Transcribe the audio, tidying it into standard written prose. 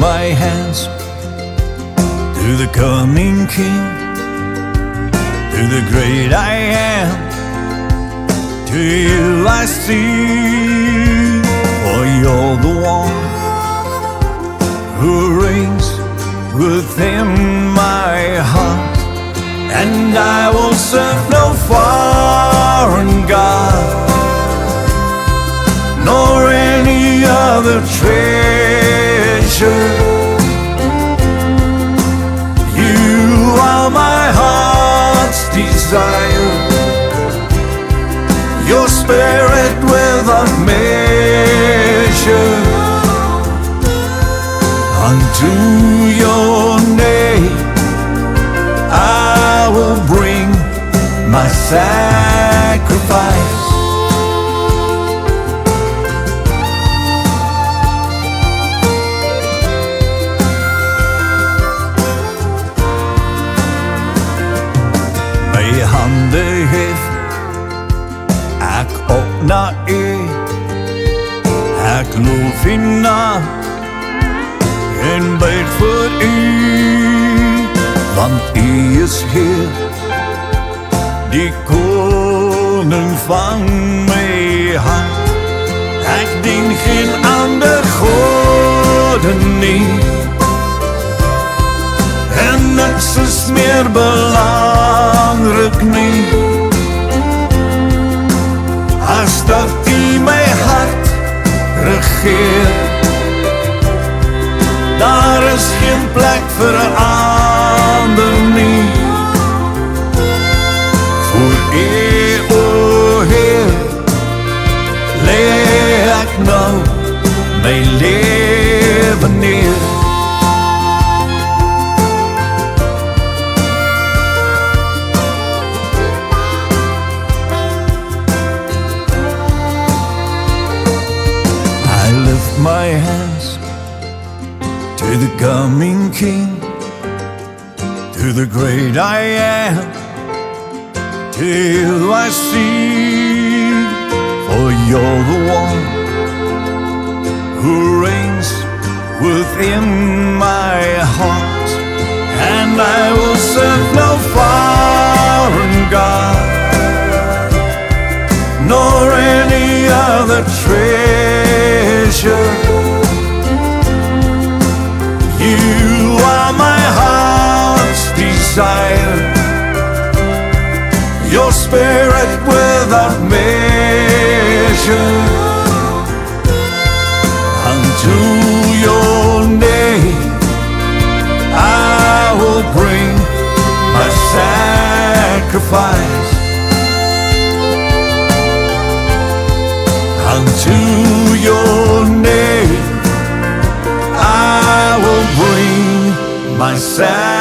my hands to the coming King, to the great I am. To you I sing, for you're the one who reigns within my heart. And I will serve no foreign God, nor any other treasure. You are my heart's desire, your spirit without measure. Unto your name I will bring my sacrifice. May hande hef ek op na u, ek loof u na en buig voor u, want u is Heer, die koning van my hart. Ek dien geen ander gode nie, en niks is meer belangrik nie, as dat u my hart regeer. Daar is geen plek vir ander nie, voor u, o Heer, lê ek nou my lewe neer. I lift my hands to the coming King, to the great I am. To you I sing, for you're the one who reigns within my heart. And I will serve no foreign God, nor any other treasure. You are my heart's desire, your spirit without measure. Unto your name I will bring my sacrifice. Unto your name I will bring my sacrifice.